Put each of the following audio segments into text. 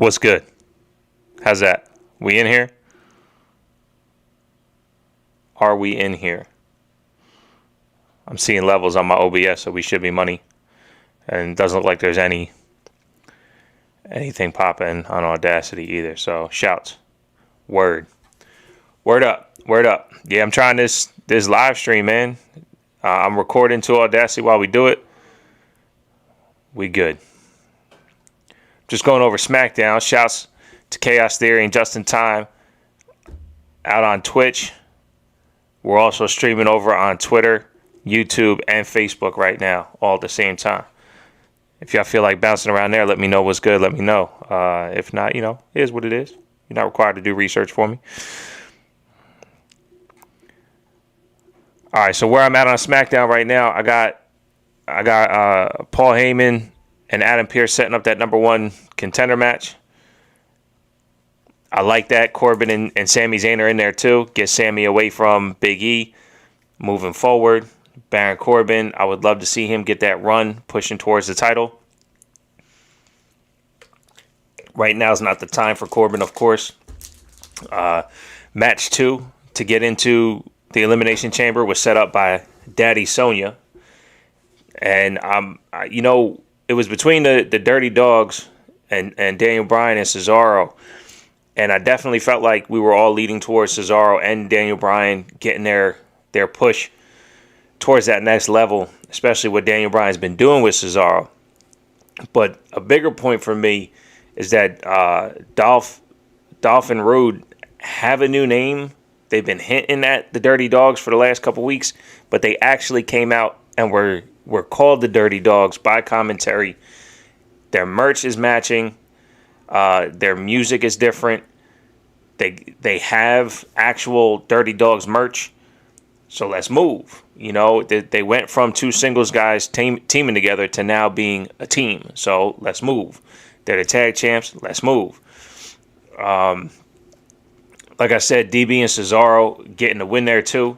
What's good? How's that? We in here? Are we in here? I'm seeing levels on my OBS, so we should be money. And it doesn't look like there's anything popping on Audacity either. So shouts. Word. Word up. Word up. Yeah, I'm trying this live stream, man. I'm recording to Audacity while we do it. We good. Just going over SmackDown. Shouts to Chaos Theory and Justin Time out on Twitch. We're also streaming over on Twitter, YouTube, and Facebook right now, all at the same time. If y'all feel like bouncing around there, let me know what's good. Let me know. If not, it is what it is. You're not required to do research for me. All right, so where I'm at on SmackDown right now, I got Paul Heyman and Adam Pearce setting up that number one contender match. I like that. Corbin and Sami Zayn are in there too. Get Sami away from Big E. Moving forward, Baron Corbin, I would love to see him get that run pushing towards the title. Right now is not the time for Corbin, of course. Match 2 to get into the Elimination Chamber was set up by Daddy Sonya. And, it was between the Dirty Dogs and Daniel Bryan and Cesaro. And I definitely felt like we were all leading towards Cesaro and Daniel Bryan getting their push towards that next level, especially what Daniel Bryan's been doing with Cesaro. But a bigger point for me is that Dolph and Rude have a new name. They've been hinting at the Dirty Dogs for the last couple weeks, but they actually came out and were called the Dirty Dogs by commentary. Their merch is matching. Their music is different. They have actual Dirty Dogs merch. So let's move. They went from two singles guys teaming together to now being a team. So let's move. They're the tag champs. Let's move. Like I said, DB and Cesaro getting the win there too.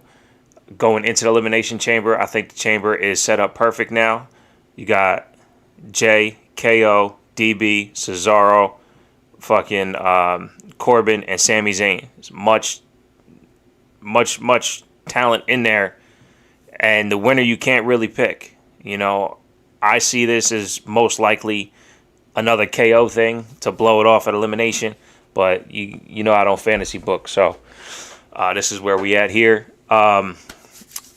Going into the Elimination Chamber, I think the chamber is set up perfect now. You got Jay, KO, DB, Cesaro, fucking Corbin, and Sami Zayn. There's much talent in there, and the winner you can't really pick. I see this as most likely another KO thing to blow it off at elimination, but I don't fantasy book, so this is where we at here.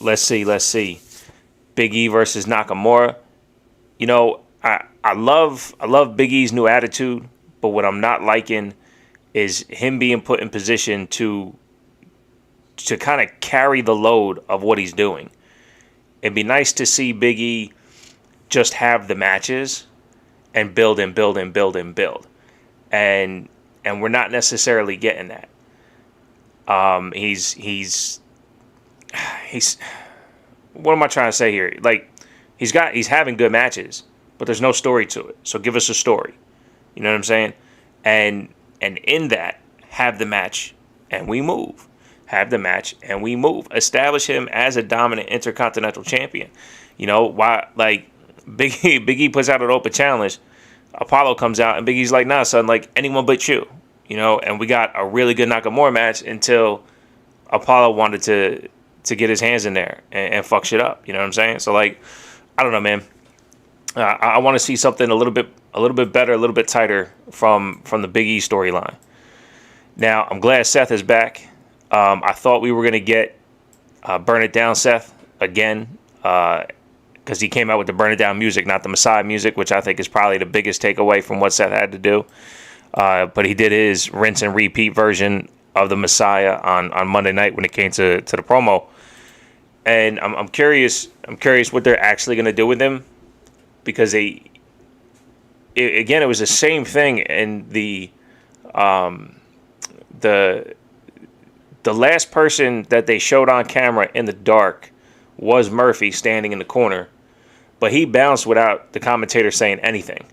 Let's see. Big E versus Nakamura. I love Big E's new attitude, but what I'm not liking is him being put in position to kind of carry the load of what he's doing. It'd be nice to see Big E just have the matches and build and build and build and build. And we're not necessarily getting that. He's what am I trying to say here? Like, he's having good matches, but there's no story to it. So give us a story. You know what I'm saying? And in that, have the match and we move. Have the match and we move. Establish him as a dominant Intercontinental Champion. Why? Like, Big E puts out an open challenge. Apollo comes out and Big E's like, nah, son, like anyone but you. And we got a really good Nakamura match until Apollo wanted to get his hands in there and fuck shit up. You know what I'm saying? So, like, I don't know, man. I want to see something a little bit better, a little bit tighter from the Big E storyline. Now, I'm glad Seth is back. I thought we were going to get Burn It Down Seth again because he came out with the Burn It Down music, not the Messiah music, which I think is probably the biggest takeaway from what Seth had to do. But he did his rinse and repeat version of the Messiah on Monday night when it came to the promo. And I'm curious what they're actually going to do with him, because it was the same thing in the last person that they showed on camera in the dark was Murphy standing in the corner, but he bounced without the commentator saying anything.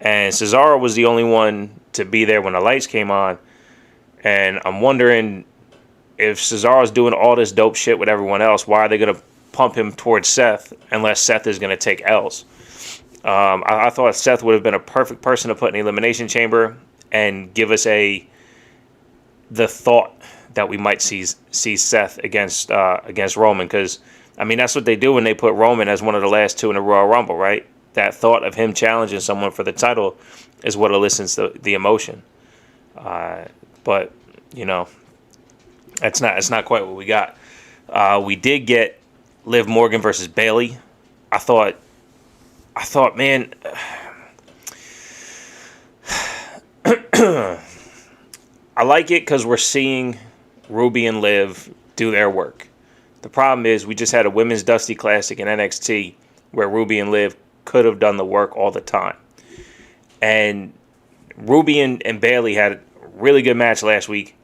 And Cesaro was the only one to be there when the lights came on. And I'm wondering, if Cesaro's doing all this dope shit with everyone else, why are they going to pump him towards Seth unless Seth is going to take L's? I thought Seth would have been a perfect person to put in the Elimination Chamber. and give us the thought that we might see Seth against Roman, because I mean that's what they do when they put Roman as one of the last two in the Royal Rumble, right? That thought of him challenging someone for the title is what elicits the emotion. But you know, it's not quite what we got. We did get Liv Morgan versus Bayley. I thought, man, I like it because we're seeing Ruby and Liv do their work. The problem is we just had a women's Dusty Classic in NXT where Ruby and Liv could have done the work all the time. And Ruby and Bayley had a really good match last week.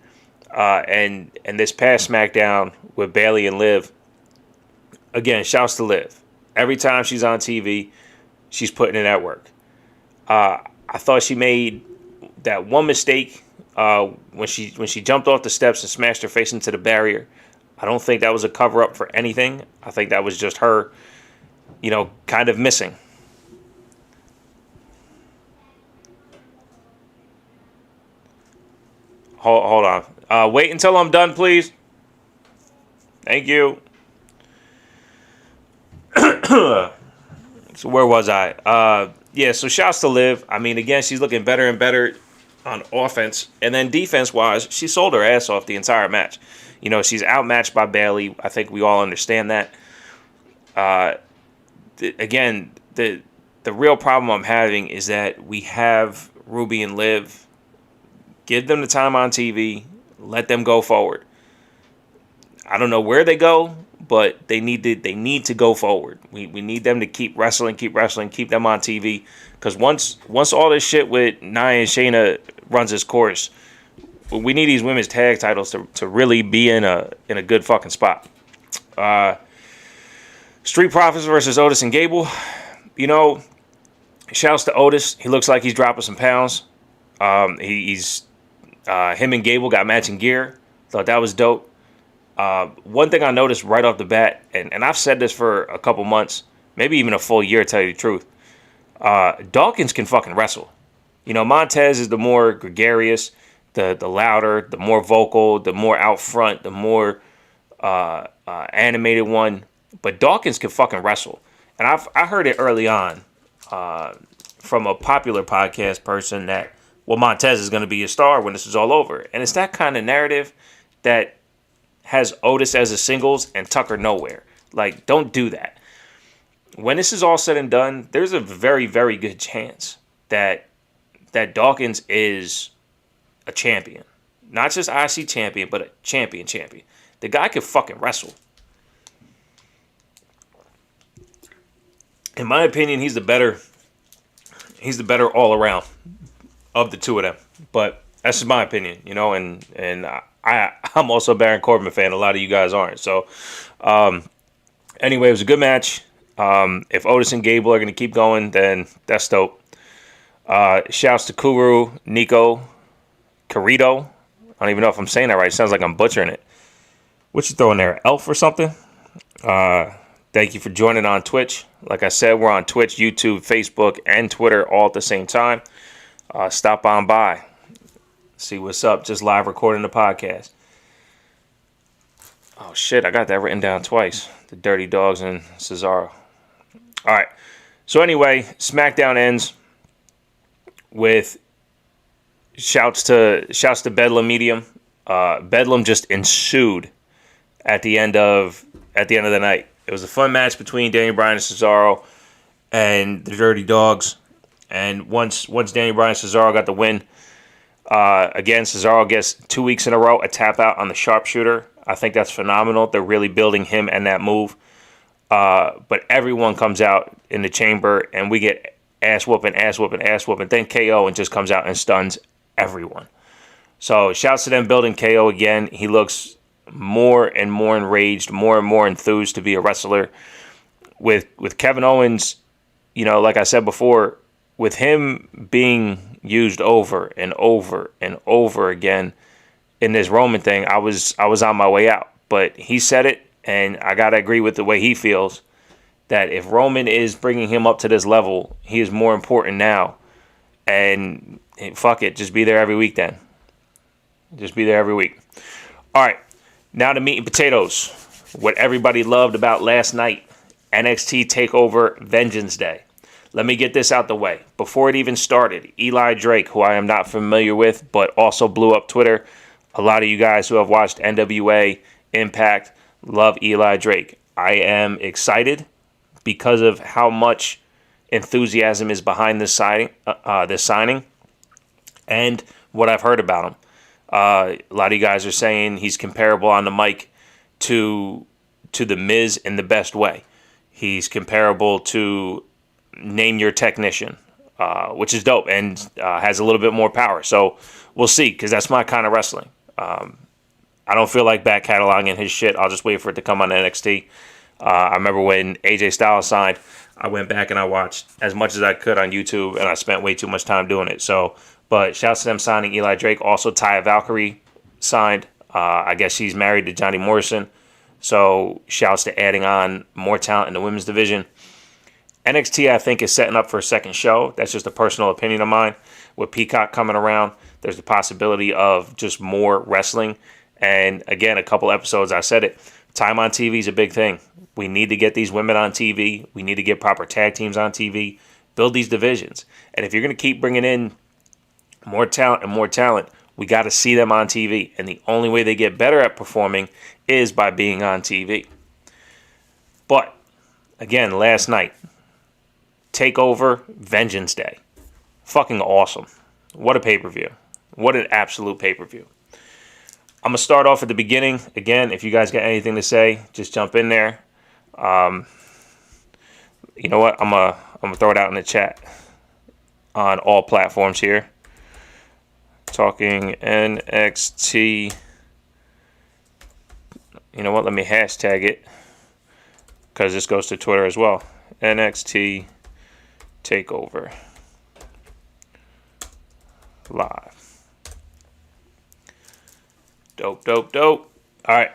And this past SmackDown with Bayley and Liv, again, shouts to Liv. Every time she's on TV, she's putting in that work. I thought she made that one mistake when she jumped off the steps and smashed her face into the barrier. I don't think that was a cover-up for anything. I think that was just her, kind of missing. Hold on. Wait until I'm done, please. Thank you. So where was I? So shouts to Liv. I mean, again, she's looking better and better on offense. And then defense-wise, she sold her ass off the entire match. She's outmatched by Bayley. I think we all understand that. Again, the real problem I'm having is that we have Ruby and Liv. Give them the time on TV. Let them go forward. I don't know where they go, but they need to go forward. We need them to keep wrestling, keep them on TV. Because once all this shit with Nia and Shayna runs its course, we need these women's tag titles to really be in a good fucking spot. Street Profits versus Otis and Gable. Shouts to Otis. He looks like he's dropping some pounds. He's him and Gable got matching gear. Thought that was dope. One thing I noticed right off the bat, and I've said this for a couple months, maybe even a full year, to tell you the truth. Dawkins can fucking wrestle. Montez is the more gregarious, the louder, the more vocal, the more out front, the more animated one. But Dawkins can fucking wrestle. And I heard it early on from a popular podcast person that, Montez is going to be a star when this is all over. And it's that kind of narrative that has Otis as a singles and Tucker nowhere. Like, don't do that. When this is all said and done, there's a very, very good chance that Dawkins is a champion. Not just IC champion, but a champion. The guy could fucking wrestle. In my opinion, he's the better all around of the two of them. But that's just my opinion, and I'm also a Baron Corbin fan. A lot of you guys aren't. So, anyway, it was a good match. If Otis and Gable are going to keep going, then that's dope. Shouts to Kuru, Nico, Carito. I don't even know if I'm saying that right. It sounds like I'm butchering it. What you throwing there, Elf or something? Thank you for joining on Twitch. Like I said, we're on Twitch, YouTube, Facebook, and Twitter all at the same time. Stop on by. See what's up. Just live recording the podcast. Oh, shit. I got that written down twice. The Dirty Dogs and Cesaro. All right. So anyway, SmackDown ends with shouts to Bedlam Medium. Bedlam just ensued at the end of the night. It was a fun match between Daniel Bryan and Cesaro and the Dirty Dogs. And once Daniel Bryan and Cesaro got the win, again, Cesaro gets 2 weeks in a row a tap out on the sharpshooter. I think that's phenomenal. They're really building him and that move. But everyone comes out in the chamber, and we get ass whooping. Then KO and just comes out and stuns everyone. So shouts to them building KO again. He looks more and more enraged, more and more enthused to be a wrestler. With Kevin Owens, like I said before, with him being used over and over and over again in this Roman thing, I was on my way out. But he said it, and I got to agree with the way he feels, that if Roman is bringing him up to this level, he is more important now. And Hey, fuck it, just be there every week then. Just be there every week. All right, now the meat and potatoes. What everybody loved about last night, NXT TakeOver Vengeance Day. Let me get this out the way. Before it even started, Eli Drake, who I am not familiar with, but also blew up Twitter. A lot of you guys who have watched NWA, Impact, love Eli Drake. I am excited because of how much enthusiasm is behind this signing, and what I've heard about him. A lot of you guys are saying he's comparable on the mic to the Miz in the best way. He's comparable to Name Your Technician, which is dope and has a little bit more power. So we'll see, because that's my kind of wrestling. I don't feel like back cataloging his shit. I'll just wait for it to come on NXT. I remember when AJ Styles signed, I went back and I watched as much as I could on YouTube, and I spent way too much time doing it. So, but shouts to them signing Eli Drake. Also, Taya Valkyrie signed. I guess she's married to Johnny Morrison. So, shouts to adding on more talent in the women's division. NXT, I think, is setting up for a second show. That's just a personal opinion of mine. With Peacock coming around, there's the possibility of just more wrestling. And again, a couple episodes, I said it. Time on TV is a big thing. We need to get these women on TV. We need to get proper tag teams on TV. Build these divisions. And if you're going to keep bringing in more talent, we got to see them on TV. And the only way they get better at performing is by being on TV. But, again, last night, TakeOver Vengeance Day. Fucking awesome. What a pay-per-view. What an absolute pay-per-view. I'm going to start off at the beginning. Again, if you guys got anything to say, just jump in there. You know what? I'm gonna throw it out in the chat on all platforms here. Talking NXT. You know what? Let me hashtag it, because this goes to Twitter as well. NXT TakeOver Live. Dope. All right.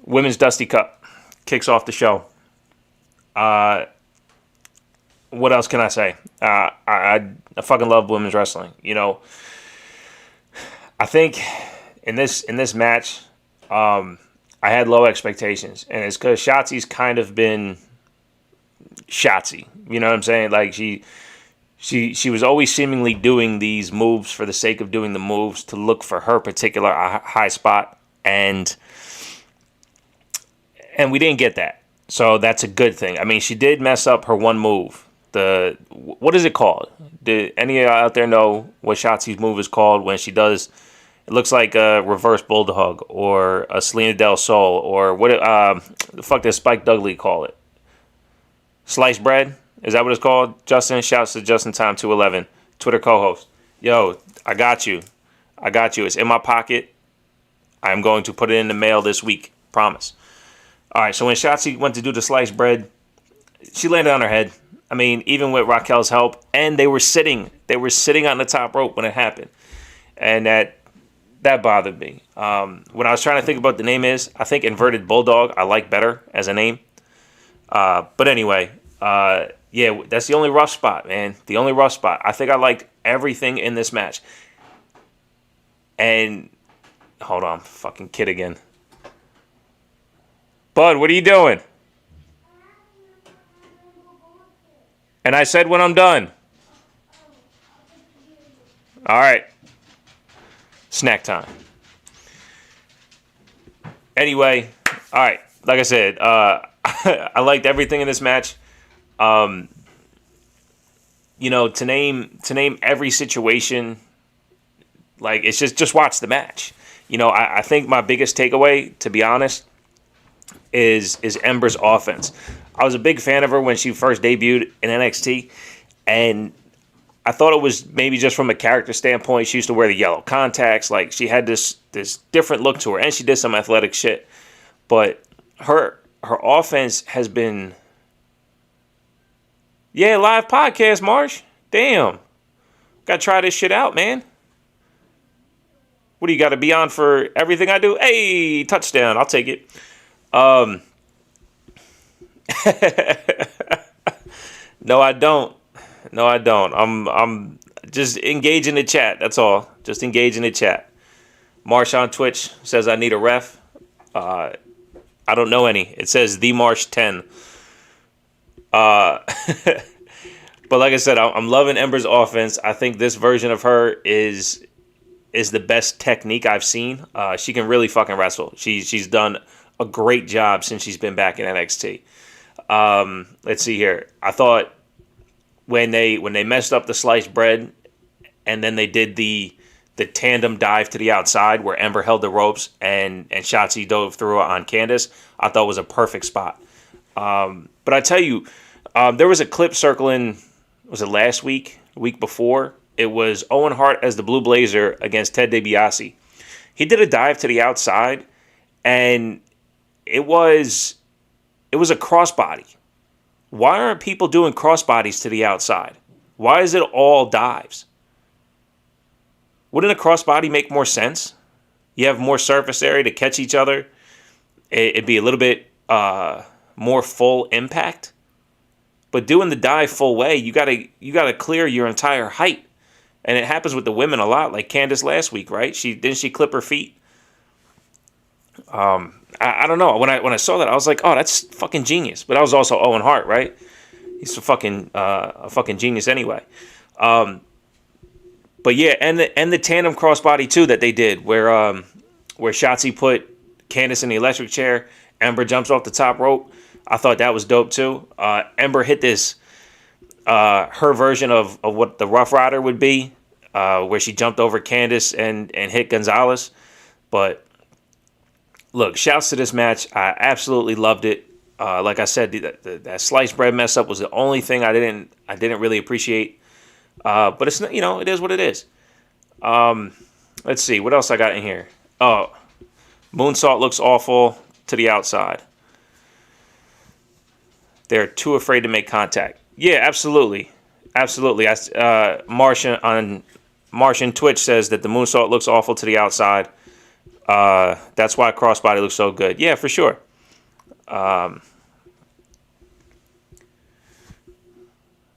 Women's Dusty Cup kicks off the show. What else can I say? I fucking love women's wrestling. You know, I think in this match, I had low expectations, and it's because Shotzi's kind of been Shotzi. You know what I'm saying? Like she was always seemingly doing these moves for the sake of doing the moves to look for her particular high spot, and we didn't get that. So that's a good thing. I mean, she did mess up her one move. What is it called? Did any of y'all out there know what Shotzi's move is called when she does? It looks like a reverse bulldog or a Selena Del Sol, or what the fuck does Spike Dudley call it? Sliced bread? Is that what it's called? Justin, shouts to Justin Time 211, Twitter co-host. Yo, I got you. It's in my pocket. I'm going to put it in the mail this week. Promise. All right, so when Shotzi went to do the sliced bread, she landed on her head. I mean, even with Raquel's help, and they were sitting on the top rope when it happened, and that bothered me. When I was trying to think about what the name is, I think Inverted Bulldog I like better as a name. But anyway, yeah, that's the only rough spot, man. The only rough spot. I think I liked everything in this match. And hold on, fucking kid again. Bud, what are you doing? And I said when I'm done. All right. Snack time. Anyway, all right. Like I said, I liked everything in this match. You know, to name every situation, like, it's just watch the match. You know, I think my biggest takeaway, to be honest, is Ember's offense. I was a big fan of her when she first debuted in NXT, and I thought it was maybe just from a character standpoint. She used to wear the yellow contacts. Like, she had this different look to her, and she did some athletic shit. But her offense has been... Yeah, live podcast, Marsh. Damn. Gotta try this shit out, man. What do you got to be on for everything I do? Hey, touchdown. I'll take it. No, I don't. No, I don't. I'm just engage in the chat. That's all. Just engage in the chat. Marsh on Twitch says I need a ref. I don't know any. It says the Marsh 10. But like I said, I'm loving Ember's offense. I think this version of her is the best technique I've seen. She can really fucking wrestle. She's done a great job since she's been back in NXT. Let's see here. I thought when they messed up the sliced bread and then they did the tandem dive to the outside where Ember held the ropes and Shotzi dove through on Candice, I thought was a perfect spot. But I tell you, there was a clip circling, was it last week, week before? It was Owen Hart as the Blue Blazer against Ted DiBiase. He did a dive to the outside, and it was a crossbody. Why aren't people doing crossbodies to the outside? Why is it all dives? Wouldn't a crossbody make more sense? You have more surface area to catch each other. It'd be a little bit more full impact. But doing the dive full way, you gotta clear your entire height. And it happens with the women a lot, like Candice last week, right? Didn't she clip her feet? I don't know. When I saw that, I was like, oh, that's fucking genius. But that was also Owen Hart, right? He's a fucking genius anyway. But yeah, and the tandem crossbody too that they did, where Shotzi put Candice in the electric chair, Ember jumps off the top rope. I thought that was dope too. Ember hit this her version of what the Rough Rider would be, where she jumped over Candice and hit Gonzalez. But look, shouts to this match. I absolutely loved it. Like I said, that sliced bread mess up was the only thing I didn't really appreciate. But it's not, it is what it is. Let's see what else I got in here. Oh, moonsault looks awful to the outside. They're too afraid to make contact. Yeah, absolutely. Martian Twitch says that the moonsault looks awful to the outside. That's why crossbody looks so good. Yeah, for sure.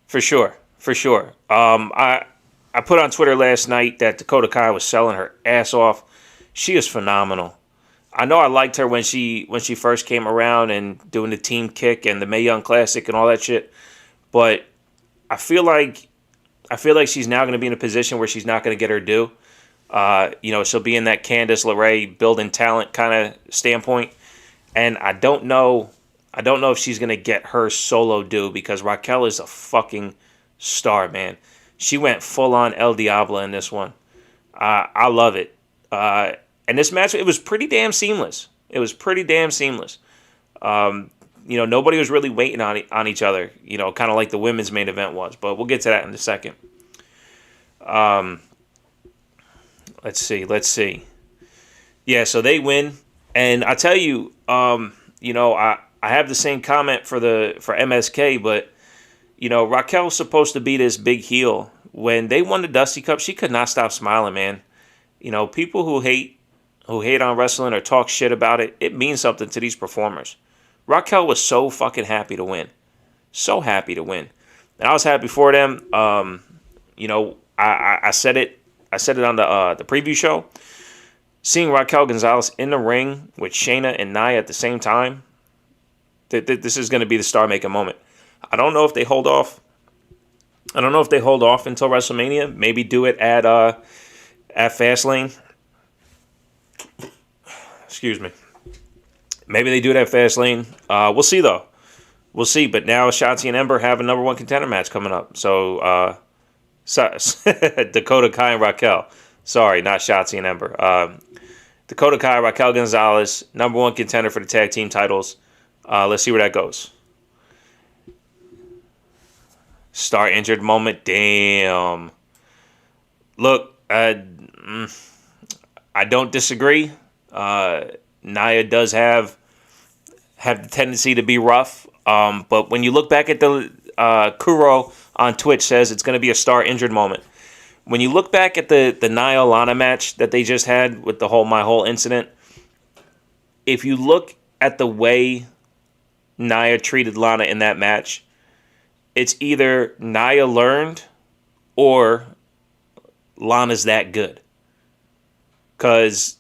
For sure. I put on Twitter last night that Dakota Kai was selling her ass off. She is phenomenal. I know I liked her when she first came around and doing the team kick and the Mae Young Classic and all that shit, but I feel like she's now going to be in a position where she's not going to get her due. She'll be in that Candice LeRae building talent kind of standpoint, and I don't know if she's going to get her solo due because Raquel is a fucking star, man. She went full on El Diablo in this one. I love it. And this match, it was pretty damn seamless. Nobody was really waiting on each other, kind of like the women's main event was. But we'll get to that in a second. Let's see. Yeah, so they win. And I tell you, I have the same comment for MSK, but, Raquel's supposed to be this big heel. When they won the Dusty Cup, she could not stop smiling, man. People who hate on wrestling or talk shit about it, it means something to these performers. Raquel was so fucking happy to win. So happy to win. And I was happy for them. I said it on the preview show. Seeing Raquel Gonzalez in the ring with Shayna and Nia at the same time, this is going to be the star-making moment. I don't know if they hold off until WrestleMania. Maybe do it at Fastlane. Excuse me. Maybe they do it at Fastlane. We'll see, though. We'll see. But now Shotzi and Ember have a number one contender match coming up. So, Dakota Kai and Raquel. Sorry, not Shotzi and Ember. Dakota Kai, Raquel Gonzalez, number one contender for the tag team titles. Let's see where that goes. Star injured moment. Damn. Look, I don't disagree. Nia does have the tendency to be rough. But when you look back at the Kuro on Twitch says it's going to be a star injured moment. When you look back at the Nia Lana match that they just had with my whole incident, if you look at the way Nia treated Lana in that match, it's either Nia learned or Lana's that good. Because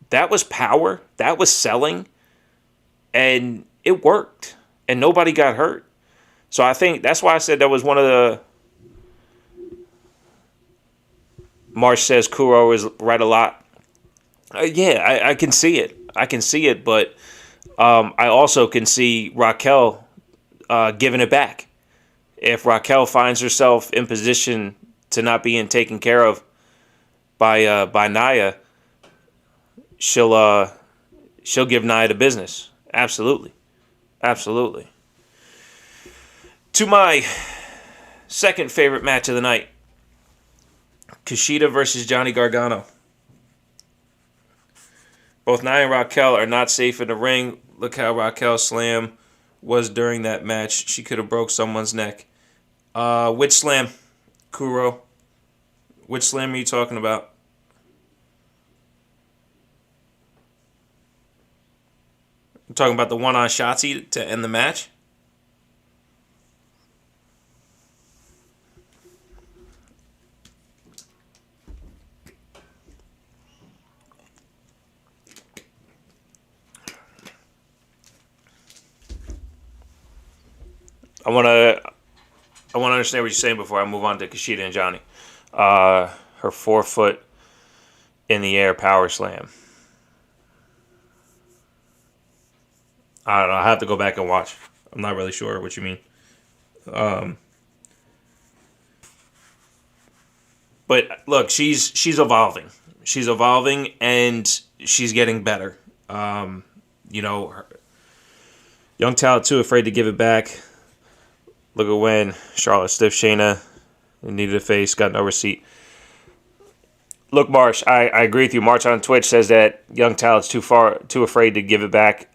that was power, that was selling, and it worked, and nobody got hurt. So I think that's why I said that was one of the. Marsh says Kuro is right a lot. Yeah, I can see it. I can see it, but I also can see Raquel giving it back. If Raquel finds herself in position to not being taken care of by Nia, she'll give Nia the business. Absolutely. Absolutely. To my second favorite match of the night, Kushida versus Johnny Gargano. Both Nia and Raquel are not safe in the ring. Look how Raquel's slam was during that match. She could have broke someone's neck. Which slam, Kuro? Which slam are you talking about? I'm talking about the one on Shotzi to end the match? I want to understand what you're saying before I move on to Kushida and Johnny. Her 4 foot in the air power slam. I don't know. I have to go back and watch. I'm not really sure what you mean. But look, she's evolving. She's evolving and she's getting better. Young talent too afraid to give it back. Look at when Charlotte stiff Shayna needed a face, got no receipt. Look, Marsh, I agree with you. March on Twitch says that young talent's too afraid to give it back.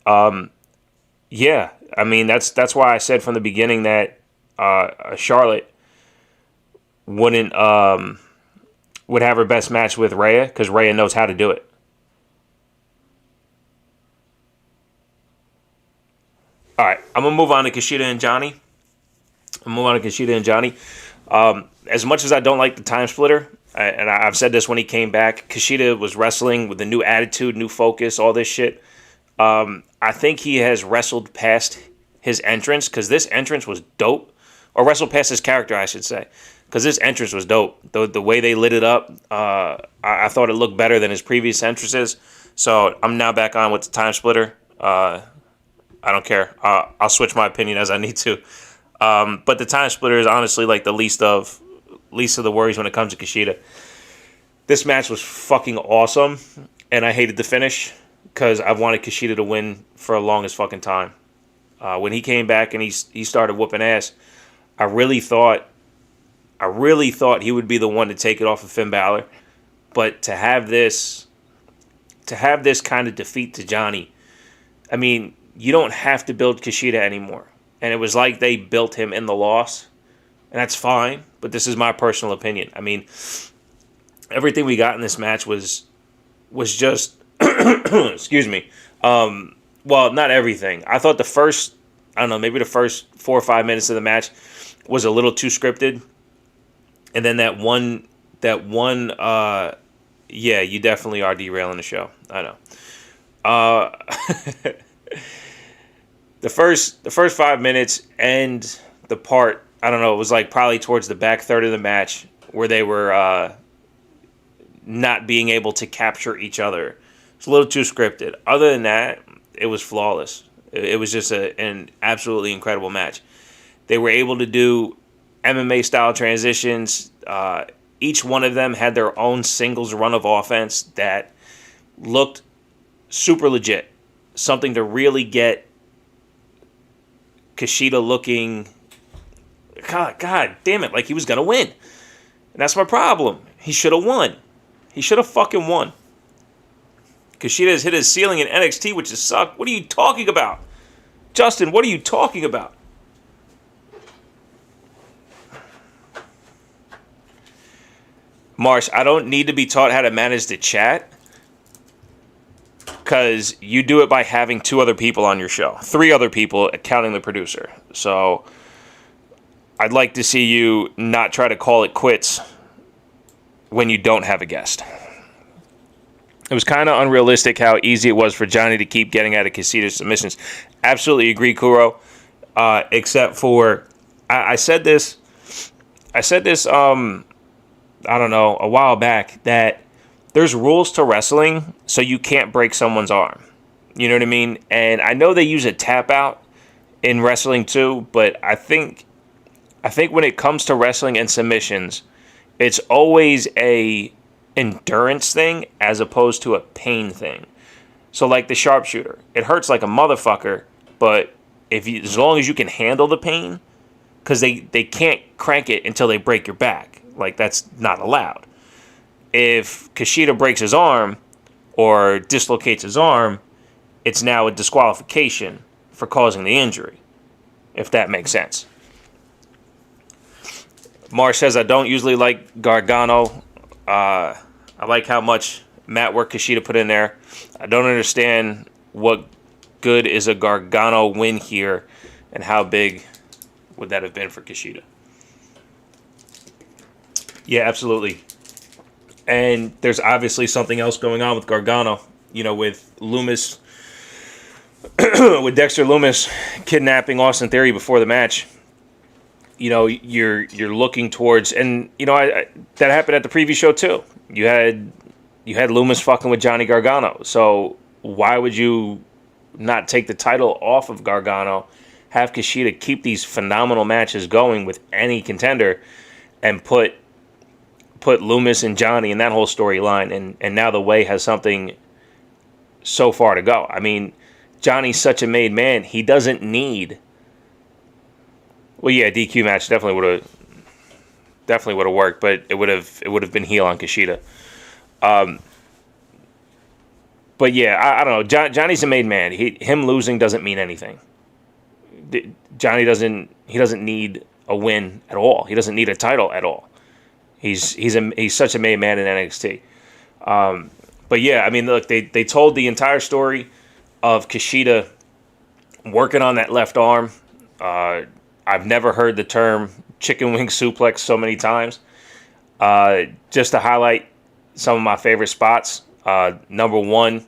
Yeah, I mean that's why I said from the beginning that Charlotte would have her best match with Rhea because Rhea knows how to do it. All right, I'm gonna move on to Kushida and Johnny. As much as I don't like the time splitter, and I've said this when he came back, Kushida was wrestling with a new attitude, new focus, all this shit. I think he has wrestled past his entrance because this entrance was dope. Or wrestled past his character, I should say. Because this entrance was dope. The way they lit it up, I thought it looked better than his previous entrances. So I'm now back on with the time splitter. I don't care. I'll switch my opinion as I need to. But the time splitter is honestly like the least of the worries when it comes to Kushida. This match was fucking awesome, and I hated the finish because I've wanted Kushida to win for a longest fucking time. When he came back and he started whooping ass, I really thought he would be the one to take it off of Finn Balor. But to have this kind of defeat to Johnny, I mean, you don't have to build Kushida anymore. And it was like they built him in the loss. And that's fine, but this is my personal opinion. I mean, everything we got in this match was just excuse me. Well, not everything. I thought the first 4 or 5 minutes of the match was a little too scripted. And then that one yeah, you definitely are derailing the show. I know. The first 5 minutes and the part, I don't know, it was like probably towards the back third of the match where they were not being able to capture each other. It's a little too scripted. Other than that, it was flawless. It was just an absolutely incredible match. They were able to do MMA style transitions. Each one of them had their own singles run of offense that looked super legit. Something to really get Kushida looking, God damn it, like he was going to win. And that's my problem. He should have won. He should have fucking won. Kushida has hit his ceiling in NXT, which has sucked. What are you talking about? Justin, what are you talking about? Marsh, I don't need to be taught how to manage the chat because you do it by having 2 other people on your show. 3 other people, counting the producer. So I'd like to see you not try to call it quits when you don't have a guest. It was kind of unrealistic how easy it was for Johnny to keep getting out of Kushida submissions. Absolutely agree, Kuro. Except for, I said this, I don't know, a while back, that there's rules to wrestling, so you can't break someone's arm. You know what I mean? And I know they use a tap out in wrestling too, but I think when it comes to wrestling and submissions, it's always a endurance thing as opposed to a pain thing. So like the sharpshooter, it hurts like a motherfucker, but as long as you can handle the pain, because they can't crank it until they break your back. Like, that's not allowed. If Kushida breaks his arm or dislocates his arm, it's now a disqualification for causing the injury, if that makes sense. Marsh says, I don't usually like Gargano. I like how much mat work Kushida put in there. I don't understand what good is a Gargano win here, and how big would that have been for Kushida. Yeah, absolutely. And there's obviously something else going on with Gargano, with Loomis, with Dexter Loomis kidnapping Austin Theory before the match. You're looking towards, and that happened at the preview show too. You had Loomis fucking with Johnny Gargano. So why would you not take the title off of Gargano, have Kushida keep these phenomenal matches going with any contender, and put Loomis and Johnny in that whole storyline, and now the Way has something so far to go. I mean, Johnny's such a made man. He doesn't need. Well, yeah, DQ match definitely would have worked, but it would have been heel on Kushida. But yeah, I don't know. Johnny's a made man. Him losing doesn't mean anything. Johnny doesn't need a win at all. He doesn't need a title at all. He's such a made man in NXT. But yeah, I mean, look, they told the entire story of Kushida working on that left arm. I've never heard the term chicken wing suplex so many times. Just to highlight some of my favorite spots. Number one,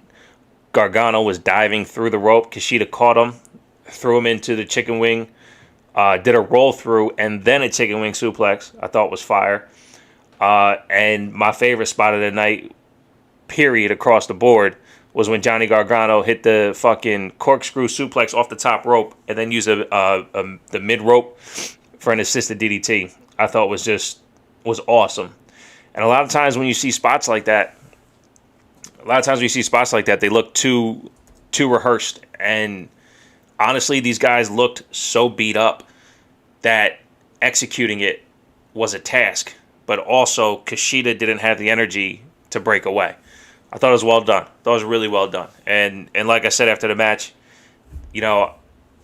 Gargano was diving through the rope. Kushida caught him, threw him into the chicken wing, did a roll through, and then a chicken wing suplex. I thought was fire. And my favorite spot of the night, period, across the board, was when Johnny Gargano hit the fucking corkscrew suplex off the top rope and then used the mid rope for an assisted DDT. I thought was awesome. And a lot of times when you see spots like that, they look too rehearsed. And honestly, these guys looked so beat up that executing it was a task. But also, Kushida didn't have the energy to break away. I thought it was well done. I thought it was really well done. And like I said after the match, it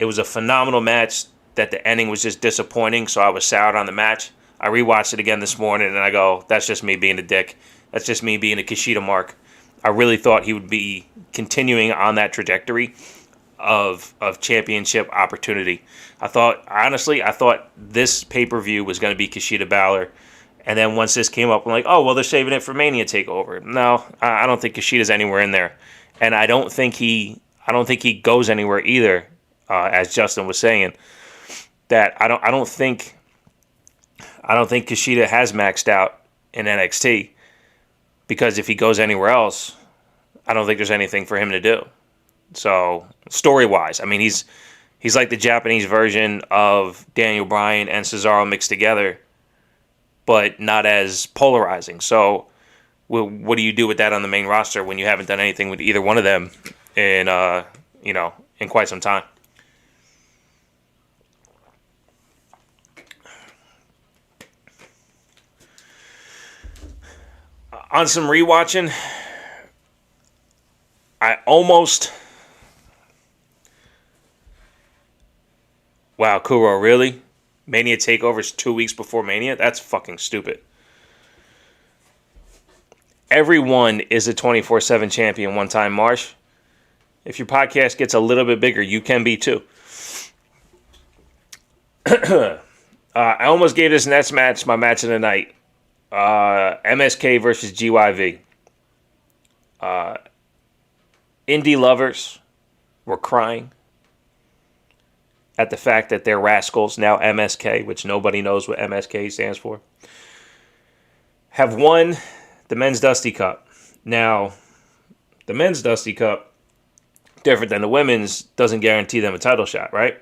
was a phenomenal match that the ending was just disappointing, so I was soured on the match. I rewatched it again this morning, and I go, that's just me being a dick. That's just me being a Kushida mark. I really thought he would be continuing on that trajectory of championship opportunity. I thought this pay-per-view was going to be Kushida Balor. And then once this came up, I'm like, oh, well, they're saving it for Mania TakeOver. No, I don't think Kushida's anywhere in there. And I don't think he goes anywhere either, as Justin was saying. That I don't think Kushida has maxed out in NXT, because if he goes anywhere else, I don't think there's anything for him to do. So story-wise, I mean, he's like the Japanese version of Daniel Bryan and Cesaro mixed together, but not as polarizing. So what do you do with that on the main roster when you haven't done anything with either one of them in quite some time? On some rewatching, I almost... Wow, Kuro, really? Mania TakeOver is 2 weeks before Mania? That's fucking stupid. Everyone is a 24/7 champion one time, Marsh. If your podcast gets a little bit bigger, you can be too. I almost gave this next match my match of the night. MSK versus GYV. Indie lovers were crying at the fact that their rascals, now MSK, which nobody knows what MSK stands for, have won the Men's Dusty Cup. Now, the Men's Dusty Cup, different than the Women's, doesn't guarantee them a title shot, right?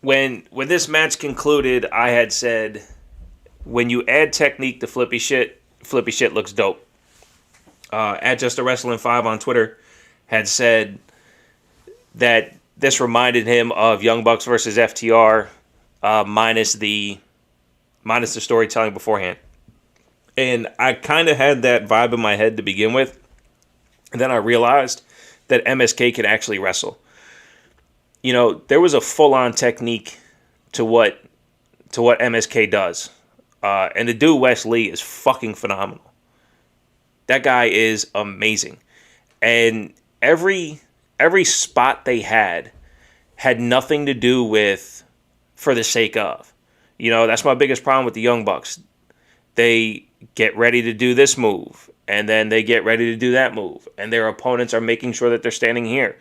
When this match concluded, I had said, when you add technique to flippy shit looks dope. At Just a Wrestling 5 on Twitter had said that this reminded him of Young Bucks versus FTR, minus the storytelling beforehand. And I kind of had that vibe in my head to begin with. And then I realized that MSK can actually wrestle. You know, there was a full-on technique to what MSK does. And the dude, Wes Lee, is fucking phenomenal. That guy is amazing. And every spot they had nothing to do with for the sake of. You know, that's my biggest problem with the Young Bucks. They get ready to do this move, and then they get ready to do that move, and their opponents are making sure that they're standing here.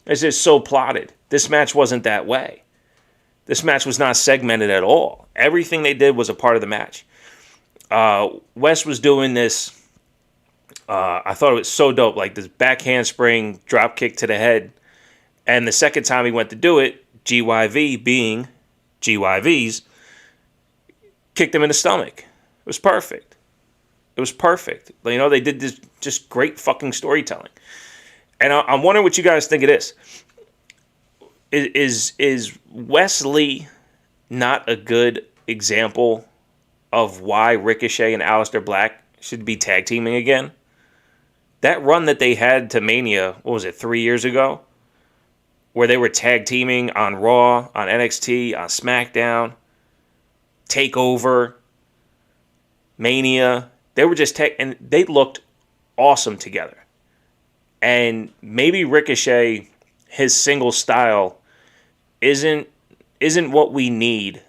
It's just so plotted. This match wasn't that way. This match was not segmented at all. Everything they did was a part of the match. Wes was doing this. I thought it was so dope, like this back handspring drop kick to the head. And the second time he went to do it, GYV, being GYV's, kicked him in the stomach. It was perfect. It was perfect. You know, they did this just great fucking storytelling. And I'm wondering what you guys think of this. Is Wes Lee not a good example of why Ricochet and Aleister Black should be tag teaming again? That run that they had to Mania, what was it, 3 years ago? Where they were tag teaming on Raw, on NXT, on SmackDown, TakeOver, Mania. They were just and they looked awesome together. And maybe Ricochet, his single style, isn't what we need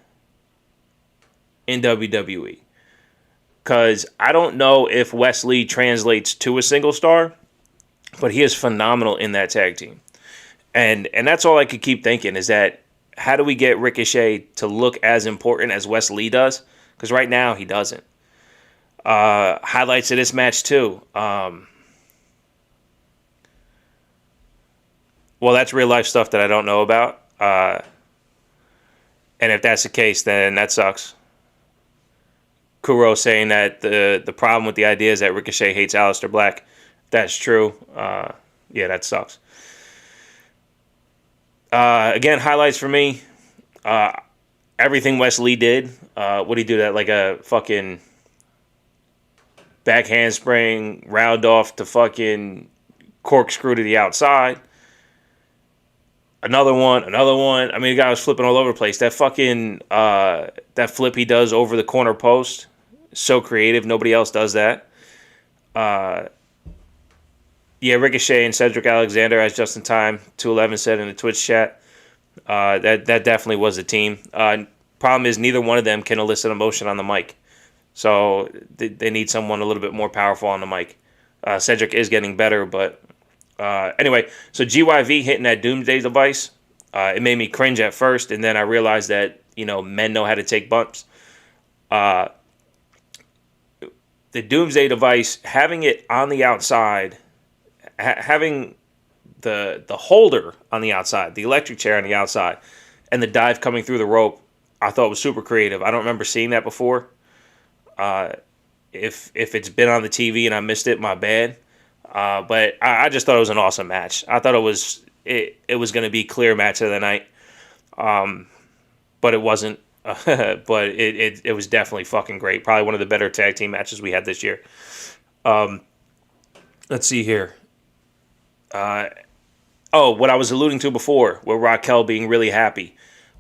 in WWE. Because I don't know if Wes Lee translates to a single star, but he is phenomenal in that tag team. And that's all I could keep thinking is that how do we get Ricochet to look as important as Wes Lee does? Because right now he doesn't. Highlights of this match too. Well, that's real life stuff that I don't know about. And if that's the case, then that sucks. Kuro saying that the problem with the idea is that Ricochet hates Aleister Black. That's true. Yeah, that sucks. Again, highlights for me. Everything Wes Lee did. What did he do? That like a fucking back handspring, round off to fucking corkscrew to the outside. Another one. I mean, the guy was flipping all over the place. That fucking that flip he does over the corner post, so creative. Nobody else does that. Yeah, Ricochet and Cedric Alexander, as Justin Time 211 said in the Twitch chat, that definitely was a team. Problem is, neither one of them can elicit emotion on the mic, so they need someone a little bit more powerful on the mic. Cedric is getting better, but anyway, so GYV hitting that Doomsday device, it made me cringe at first, and then I realized that, you know, men know how to take bumps. The Doomsday device, having it on the outside, having the holder on the outside, the electric chair on the outside, and the dive coming through the rope, I thought was super creative. I don't remember seeing that before. If it's been on the TV and I missed it, my bad. But I just thought it was an awesome match. I thought it was going to be clear match of the night. But it wasn't. But it was definitely fucking great. Probably one of the better tag team matches we had this year. Let's see here. What I was alluding to before, with Raquel being really happy.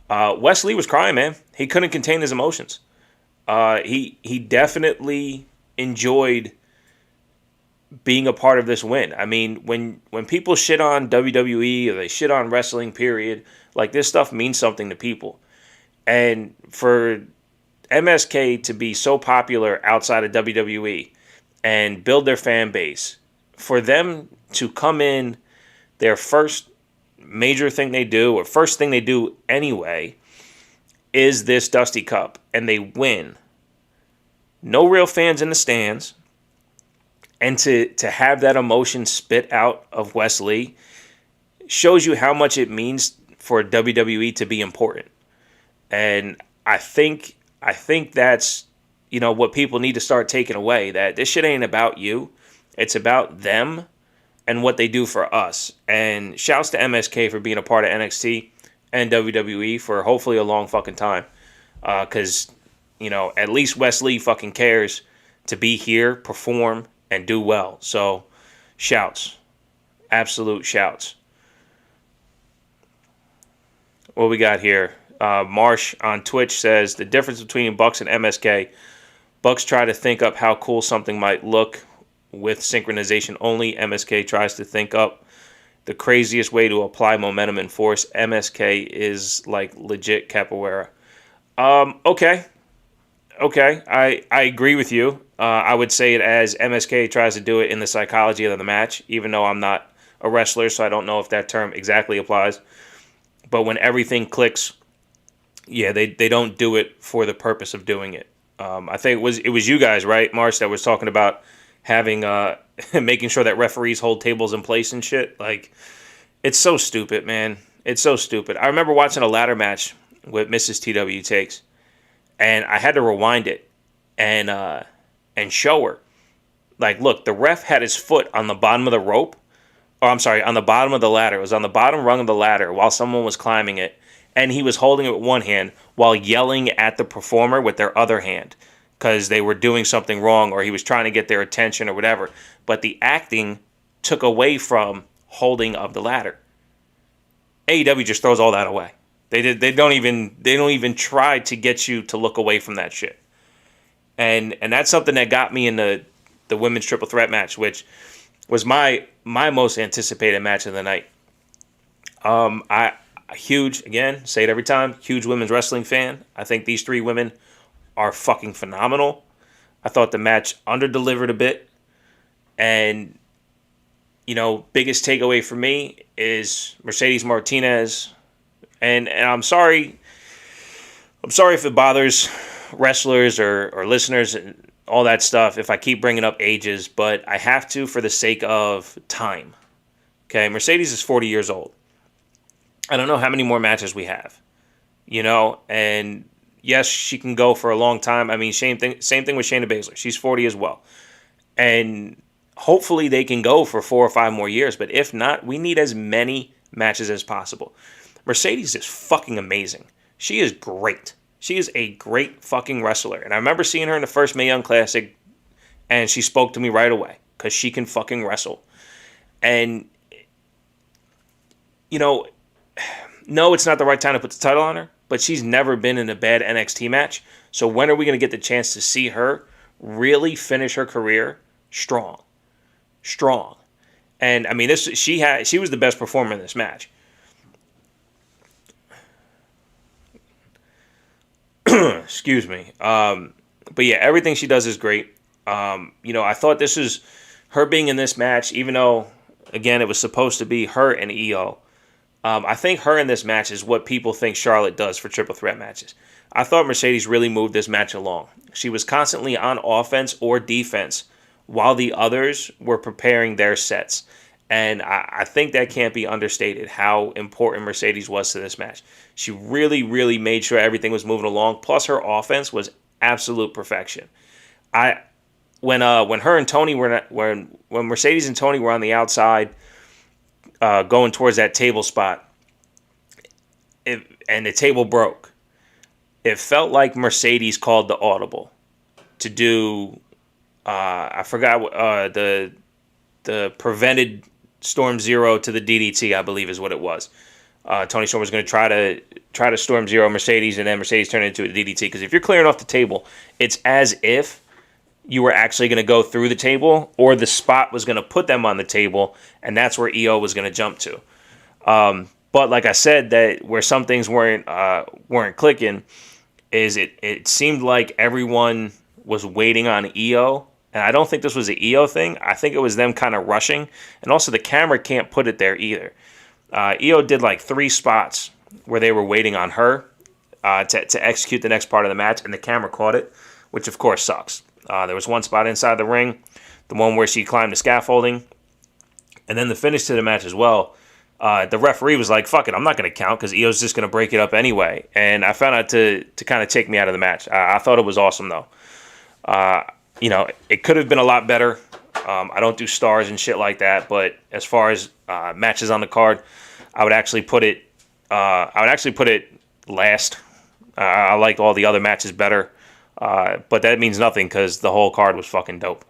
Wes Lee was crying, man. He couldn't contain his emotions. He definitely enjoyed being a part of this win. I mean, when people shit on WWE or they shit on wrestling, period, like this stuff means something to people. And for MSK to be so popular outside of WWE and build their fan base, for them to come in their first major thing they do, or first thing they do anyway, is this Dusty Cup, and they win. No real fans in the stands, and to have that emotion spit out of Wes Lee shows you how much it means for WWE to be important. And I think that's, what people need to start taking away, that this shit ain't about you. It's about them and what they do for us. And shouts to MSK for being a part of NXT and WWE for hopefully a long fucking time. Because, at least Wes Lee fucking cares to be here, perform, and do well. So, shouts. Absolute shouts. What we got here? Marsh on Twitch says, the difference between Bucks and MSK. Bucks try to think up how cool something might look with synchronization only. MSK tries to think up the craziest way to apply momentum and force. MSK is like legit capoeira. Okay. I agree with you. I would say it as MSK tries to do it in the psychology of the match, even though I'm not a wrestler, so I don't know if that term exactly applies. But when everything clicks, yeah, they don't do it for the purpose of doing it. I think it was you guys, right, Marsh, that was talking about having making sure that referees hold tables in place and shit. Like, it's so stupid, man. It's so stupid. I remember watching a ladder match with Mrs. TW Takes, and I had to rewind it and show her. Like, look, the ref had his foot on the bottom of the rope. Or I'm sorry, on the bottom of the ladder. It was on the bottom rung of the ladder while someone was climbing it. And he was holding it with one hand while yelling at the performer with their other hand because they were doing something wrong or he was trying to get their attention or whatever. But the acting took away from holding of the ladder. AEW just throws all that away. They don't even try to get you to look away from that shit. And that's something that got me in the women's triple threat match, which was my most anticipated match of the night. Huge, again, say it every time, huge women's wrestling fan. I think these three women are fucking phenomenal. I thought the match underdelivered a bit. And, biggest takeaway for me is Mercedes Martinez. And I'm sorry if it bothers wrestlers or listeners and all that stuff if I keep bringing up ages, but I have to for the sake of time. Okay, Mercedes is 40 years old. I don't know how many more matches we have, and yes, she can go for a long time. I mean, same thing with Shayna Baszler. She's 40 as well. And hopefully they can go for 4 or 5 more years, but if not, we need as many matches as possible. Mercedes is fucking amazing. She is great. She is a great fucking wrestler. And I remember seeing her in the first Mae Young Classic, and she spoke to me right away because she can fucking wrestle. And, no, it's not the right time to put the title on her, but she's never been in a bad NXT match. So when are we going to get the chance to see her really finish her career strong? And I mean, she was the best performer in this match. Excuse me. But yeah, everything she does is great. I thought this is her being in this match, even though, again, it was supposed to be her and Io. I think her in this match is what people think Charlotte does for triple threat matches. I thought Mercedes really moved this match along. She was constantly on offense or defense while the others were preparing their sets. And I think that can't be understated how important Mercedes was to this match. She really, really made sure everything was moving along. Plus, her offense was absolute perfection. When her and Tony when Mercedes and Tony were on the outside, going towards that table spot, and the table broke, it felt like Mercedes called the audible to do. I forgot what the prevented Storm Zero to the DDT, I believe is what it was. Tony Storm was going to try to Storm Zero Mercedes, and then Mercedes turned it into a DDT. Because if you're clearing off the table, it's as if you were actually going to go through the table, or the spot was going to put them on the table, and that's where EO was going to jump to. But like I said, that where some things weren't clicking is it seemed like everyone was waiting on EO, and I don't think this was an EO thing. I think it was them kind of rushing, and also the camera can't put it there either. EO did like 3 spots where they were waiting on her to execute the next part of the match, and the camera caught it, which of course sucks. There was one spot inside the ring, the one where she climbed the scaffolding, and then the finish to the match as well. The referee was like, fuck it, I'm not going to count because EO's just going to break it up anyway. And I found out to kind of take me out of the match. I thought it was awesome, though. It could have been a lot better. I don't do stars and shit like that, but as far as matches on the card, I would actually put it last. I liked all the other matches better, but that means nothing because the whole card was fucking dope.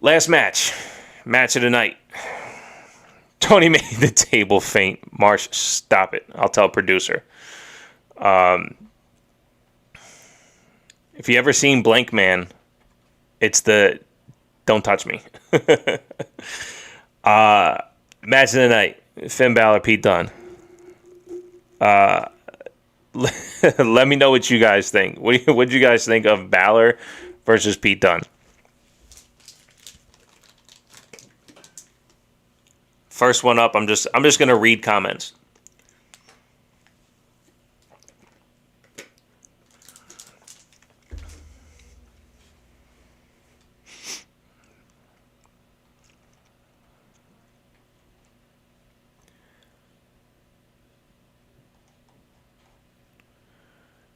Last match of the night. Tony made the table faint. Marsh, stop it. I'll tell producer. If you ever seen Blank Man, it's the don't touch me. Match of the night. Finn Balor, Pete Dunne. Let me know what you guys think. What do you guys think of Balor versus Pete Dunne? First one up, I'm just gonna read comments.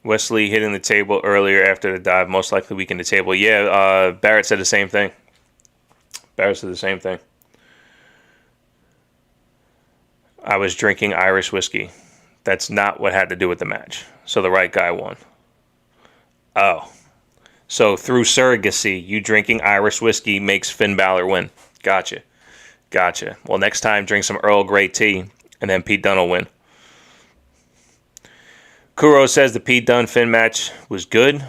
Wesley hitting the table earlier after the dive, most likely weakened the table. Yeah, Barrett said the same thing. I was drinking Irish whiskey. That's not what had to do with the match. So the right guy won. Oh. So through surrogacy, you drinking Irish whiskey makes Finn Balor win. Gotcha. Well, next time, drink some Earl Grey tea, and then Pete Dunne will win. Kuro says the Pete Dunne Finn match was good.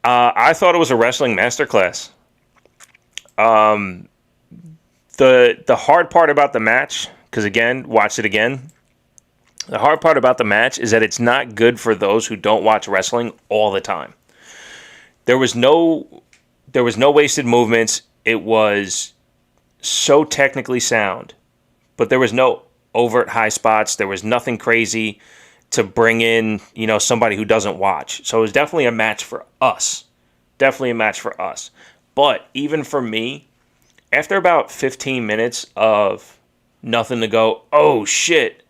I thought it was a wrestling masterclass. The hard part about the match, because again, watch it again. The hard part about the match is that it's not good for those who don't watch wrestling all the time. There was no wasted movements. It was so technically sound, but there was no overt high spots. There was nothing crazy to bring in, somebody who doesn't watch. So it was definitely a match for us. But even for me, after about 15 minutes of nothing to go, oh shit,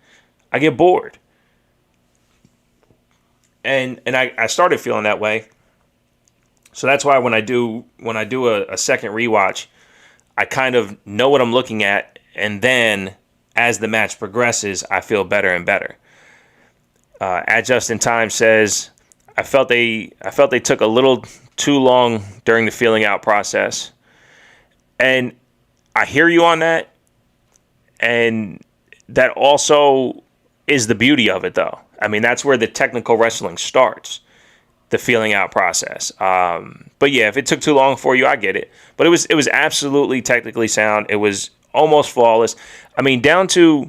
I get bored. And I started feeling that way. So that's why when I do a second rewatch, I kind of know what I'm looking at, and then as the match progresses, I feel better and better. At Just in Time says, I felt they took a little too long during the feeling out process. And I hear you on that. And that also is the beauty of it, though. I mean, that's where the technical wrestling starts, the feeling out process. But yeah, if it took too long for you, I get it. But it was absolutely technically sound. It was almost flawless. I mean, down to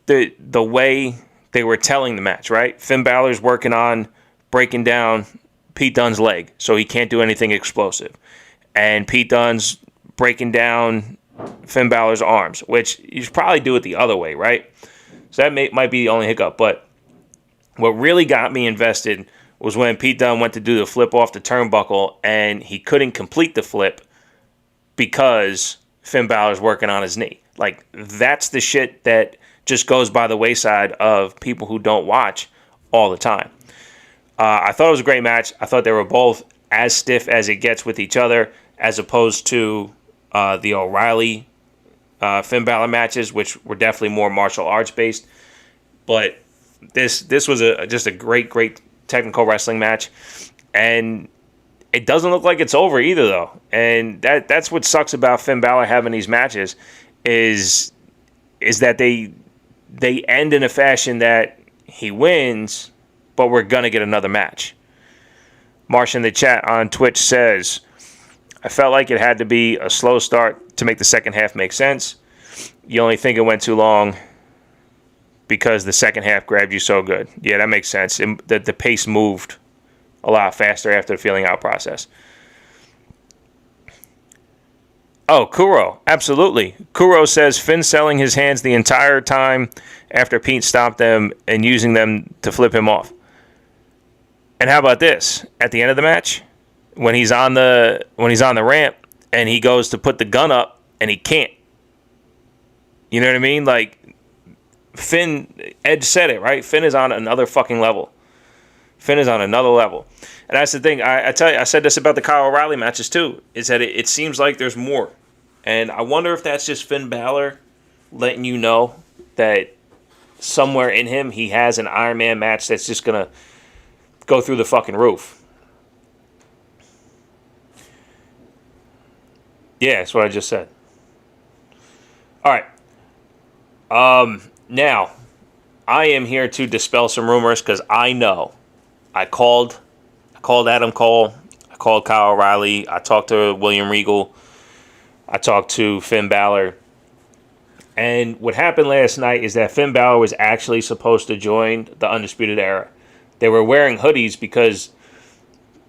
the way they were telling the match, right? Finn Balor's working on breaking down Pete Dunne's leg so he can't do anything explosive. And Pete Dunne's breaking down Finn Balor's arms, which you should probably do it the other way, right? So that might be the only hiccup. But what really got me invested was when Pete Dunne went to do the flip off the turnbuckle and he couldn't complete the flip because Finn Balor's working on his knee. Like, that's the shit that just goes by the wayside of people who don't watch all the time. I thought it was a great match. I thought they were both as stiff as it gets with each other, as opposed to the O'Reilly Finn Balor matches, which were definitely more martial arts based. But this was just a great technical wrestling match, and it doesn't look like it's over either, though. And that's what sucks about Finn Balor having these matches is that they end in a fashion that he wins, but we're gonna get another match. Marsh in the chat on Twitch says, I felt like it had to be a slow start to make the second half make sense. You only think it went too long because the second half grabbed you so good. Yeah, that makes sense. The pace moved a lot faster after the feeling out process. Oh, Kuro, absolutely. Kuro says Finn selling his hands the entire time after Pete stopped them and using them to flip him off. And how about this? At the end of the match, when he's on the ramp and he goes to put the gun up and he can't. You know what I mean? Like Finn, Edge said it, right? Finn is on another fucking level. Finn is on another level. And that's the thing. I tell you, I said this about the Kyle O'Reilly matches too, is that it seems like there's more. And I wonder if that's just Finn Balor letting you know that somewhere in him he has an Iron Man match that's just going to go through the fucking roof. Yeah, that's what I just said. All right. Now, I am here to dispel some rumors because I know. I called Adam Cole. I called Kyle O'Reilly. I talked to William Regal. I talked to Finn Balor. And what happened last night is that Finn Balor was actually supposed to join the Undisputed Era. They were wearing hoodies because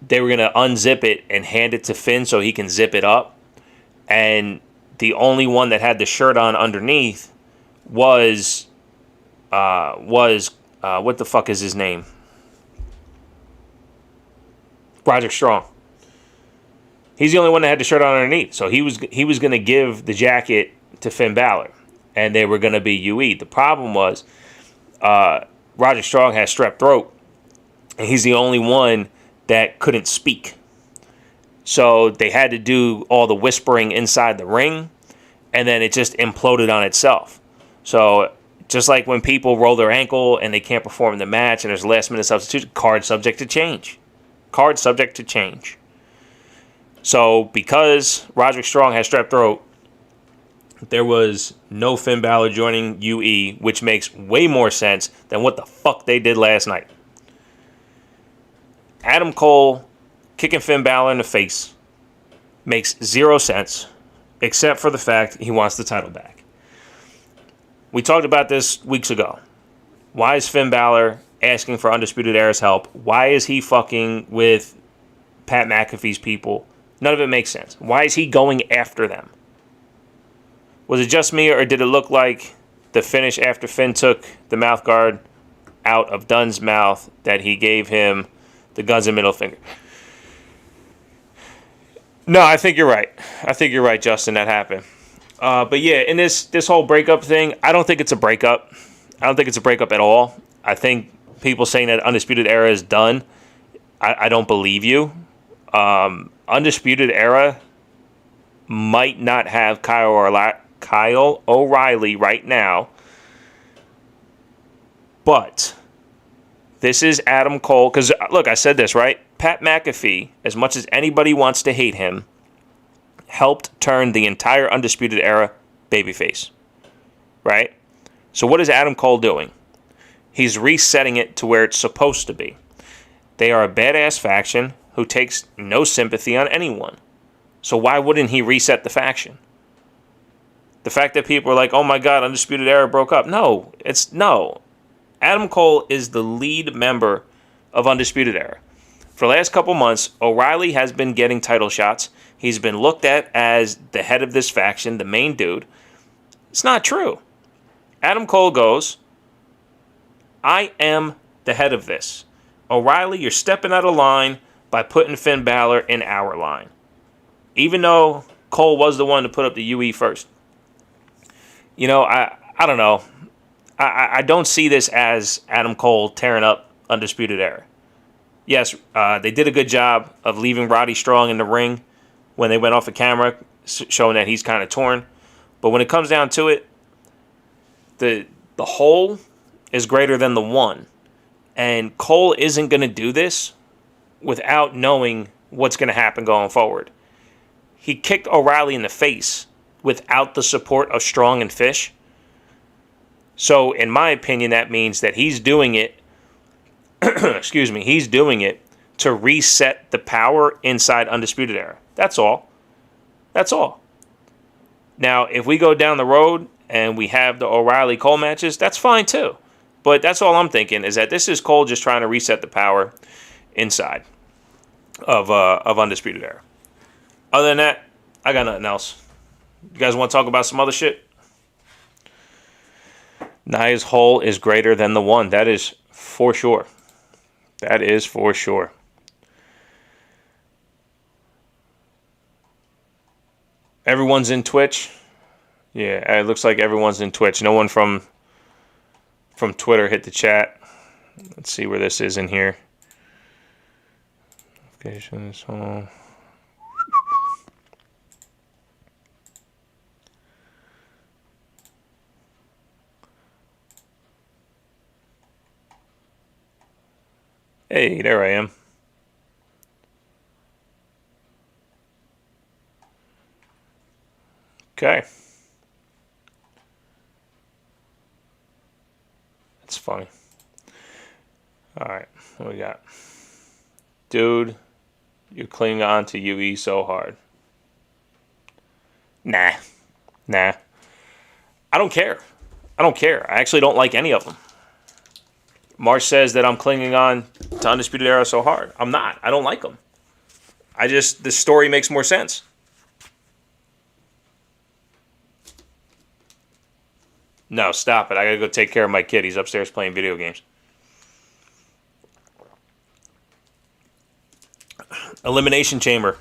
they were going to unzip it and hand it to Finn so he can zip it up. And the only one that had the shirt on underneath was what the fuck is his name? Roderick Strong. He's the only one that had the shirt on underneath. So he was going to give the jacket to Finn Balor, and they were going to be UE. The problem was Roderick Strong has strep throat, and he's the only one that couldn't speak. So they had to do all the whispering inside the ring, and then it just imploded on itself. So just like when people roll their ankle and they can't perform in the match and there's last-minute substitution, card subject to change. Card subject to change. So because Roderick Strong has strep throat, there was no Finn Balor joining UE, which makes way more sense than what the fuck they did last night. Adam Cole kicking Finn Balor in the face makes zero sense, except for the fact he wants the title back. We talked about this weeks ago. Why is Finn Balor asking for Undisputed Era's help? Why is he fucking with Pat McAfee's people? None of it makes sense. Why is he going after them? Was it just me, or did it look like the finish after Finn took the mouth guard out of Dunn's mouth that he gave him the guns and middle finger? No, I think you're right. I think you're right, Justin. That happened. But yeah, in this whole breakup thing, I don't think it's a breakup. I don't think it's a breakup at all. I think people saying that Undisputed Era is done, I don't believe you. Undisputed Era might not have Kyle O'Reilly right now, but this is Adam Cole. Because, look, I said this, right? Pat McAfee, as much as anybody wants to hate him, helped turn the entire Undisputed Era babyface, right? So what is Adam Cole doing? He's resetting it to where it's supposed to be. They are a badass faction who takes no sympathy on anyone. So why wouldn't he reset the faction? The fact that people are like, oh my God, Undisputed Era broke up. No. Adam Cole is the lead member of Undisputed Era. For the last couple months, O'Reilly has been getting title shots. He's been looked at as the head of this faction, the main dude. It's not true. Adam Cole goes, I am the head of this. O'Reilly, you're stepping out of line by putting Finn Balor in our line. Even though Cole was the one to put up the UE first. You know, I don't know. I don't see this as Adam Cole tearing up Undisputed Era. Yes, they did a good job of leaving Roddy Strong in the ring when they went off the camera, showing that he's kind of torn. But when it comes down to it, the whole is greater than the one. And Cole isn't going to do this without knowing what's going to happen going forward. He kicked O'Reilly in the face without the support of Strong and Fish. So, in my opinion, that means that he's doing it, he's doing it to reset the power inside Undisputed Era. That's all. That's all. Now, if we go down the road and we have the O'Reilly-Cole matches, that's fine too. But that's all I'm thinking, is that this is Cole just trying to reset the power inside of Undisputed Era. Other than that, I got nothing else. You guys want to talk about some other shit? Nia's whole is greater than the one. That is for sure. That is for sure. Everyone's in Twitch. Yeah, it looks like everyone's in Twitch. No one from Twitter hit the chat. Let's see where this is in here. Notifications. Hey, there I am. Okay. That's funny. All right, what we got? Dude, you're clinging on to UE so hard. Nah. I don't care. I actually don't like any of them. Marsh says that I'm clinging on to Undisputed Era so hard. I'm not. I don't like them. The story makes more sense. No, stop it. I gotta go take care of my kid. He's upstairs playing video games. Elimination Chamber.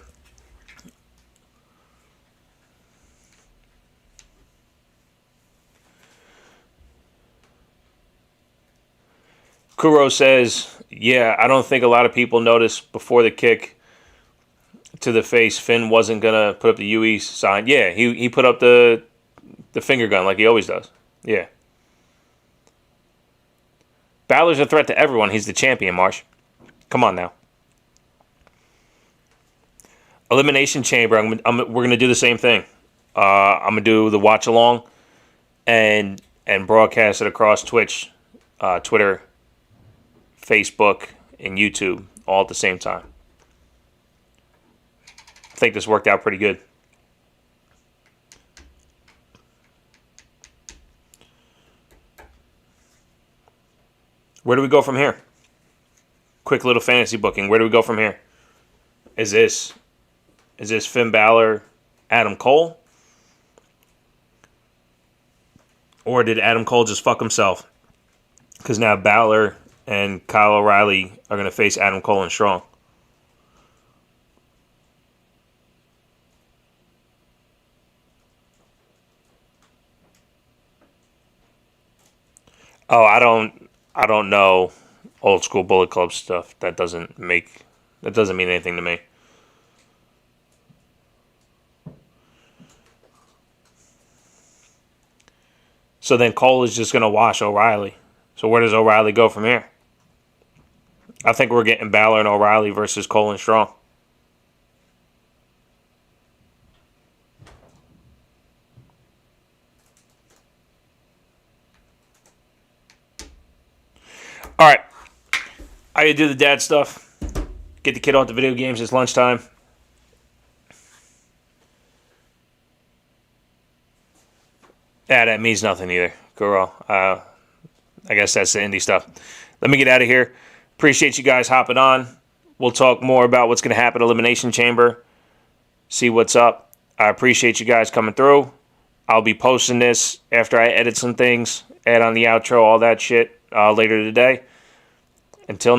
Kuro says, yeah, I don't think a lot of people noticed before the kick to the face, Finn wasn't going to put up the UE sign. Yeah, he put up the finger gun like he always does. Yeah. Balor's a threat to everyone. He's the champion, Marsh. Come on now. Elimination Chamber. We're going to do the same thing. I'm going to do the watch along and broadcast it across Twitch, Twitter, Facebook, and YouTube all at the same time. I think this worked out pretty good. Where do we go from here? Quick little fantasy booking. Where do we go from here? Is this Finn Balor, Adam Cole? Or did Adam Cole just fuck himself? Because now Balor and Kyle O'Reilly are going to face Adam Cole and Strong. Oh, I don't know old school Bullet Club stuff. That doesn't mean anything to me. So then Cole is just going to wash O'Reilly. So where does O'Reilly go from here? I think we're getting Balor and O'Reilly versus Cole and Strong. All right. I gotta do the dad stuff. Get the kid off the video games. It's lunchtime. Yeah, that means nothing either, girl. I guess that's the indie stuff. Let me get out of here. Appreciate you guys hopping on. We'll talk more about what's going to happen at Elimination Chamber. See what's up. I appreciate you guys coming through. I'll be posting this after I edit some things, add on the outro, all that shit later today. Until